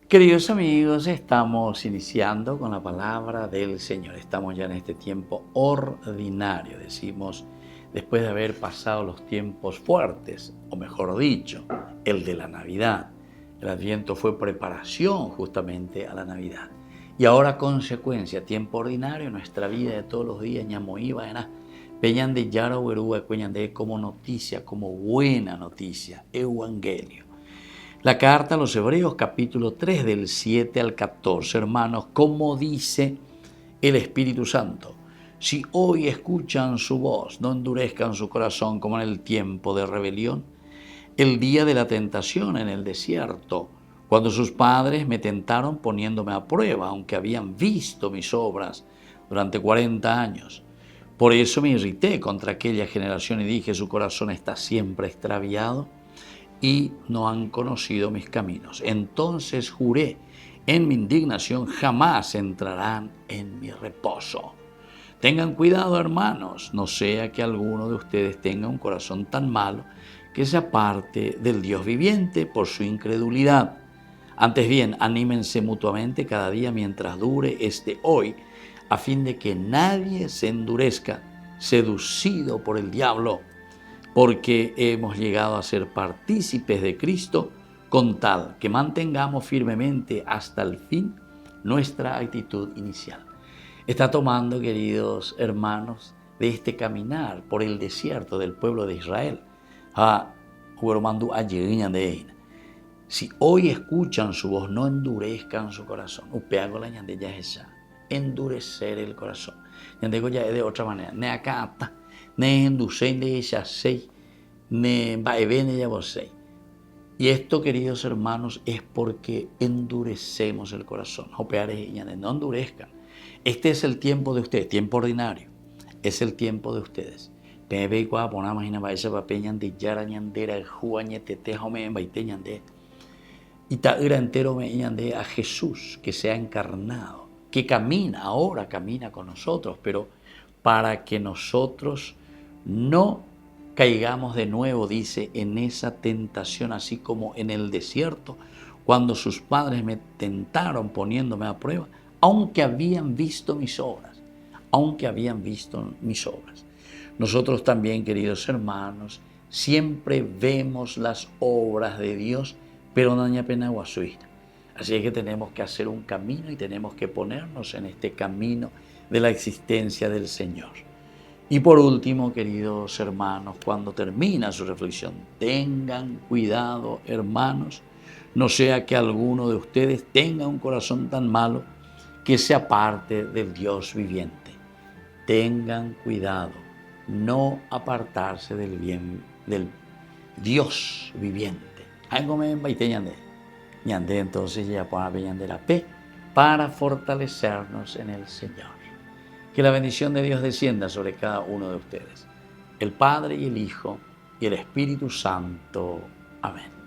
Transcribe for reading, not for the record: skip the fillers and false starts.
Queridos amigos, estamos iniciando con la palabra del Señor. Estamos ya en este tiempo ordinario, decimos, después de haber pasado los tiempos fuertes, o mejor dicho, el de la Navidad. El Adviento fue preparación justamente a la Navidad. Y ahora consecuencia, tiempo ordinario en nuestra vida de todos los días, ñamoiba, peñan de yara uerúa, cueñan de como noticia, como buena noticia, evangelio. La carta a los Hebreos, capítulo 3, del 7 al 14, hermanos, como dice el Espíritu Santo: si hoy escuchan su voz, no endurezcan su corazón como en el tiempo de rebelión, el día de la tentación en el desierto, cuando sus padres me tentaron poniéndome a prueba, aunque habían visto mis obras durante 40 años. Por eso me irrité contra aquella generación y dije: su corazón está siempre extraviado y no han conocido mis caminos. Entonces juré en mi indignación: jamás entrarán en mi reposo. Tengan cuidado, hermanos, no sea que alguno de ustedes tenga un corazón tan malo que se aparte del Dios viviente por su incredulidad. Antes bien, anímense mutuamente cada día mientras dure este hoy, a fin de que nadie se endurezca, seducido por el diablo, porque hemos llegado a ser partícipes de Cristo, con tal que mantengamos firmemente hasta el fin nuestra actitud inicial. Está tomando, queridos hermanos, de este caminar por el desierto del pueblo de Israel. Si hoy escuchan su voz, no endurezcan su corazón. Endurecer el corazón. Ya de otra manera. Y esto, queridos hermanos, es porque endurecemos el corazón. No endurezcan. Este es el tiempo de ustedes, tiempo ordinario. Es el tiempo de ustedes. Y taira entero me ñande a Jesús, que se ha encarnado, que camina, ahora camina con nosotros, pero para que nosotros no caigamos de nuevo, dice, en esa tentación, así como en el desierto, cuando sus padres me tentaron poniéndome a prueba, aunque habían visto mis obras, Nosotros también, queridos hermanos, siempre vemos las obras de Dios, pero no hay pena guasuina. Así es que tenemos que hacer un camino y tenemos que ponernos en este camino de la existencia del Señor. Y por último, queridos hermanos, cuando termina su reflexión, tengan cuidado, hermanos, no sea que alguno de ustedes tenga un corazón tan malo que se aparte del Dios viviente. Tengan cuidado, no apartarse del Dios viviente. Entonces ya de la P para fortalecernos en el Señor. Que la bendición de Dios descienda sobre cada uno de ustedes, el Padre y el Hijo y el Espíritu Santo. Amén.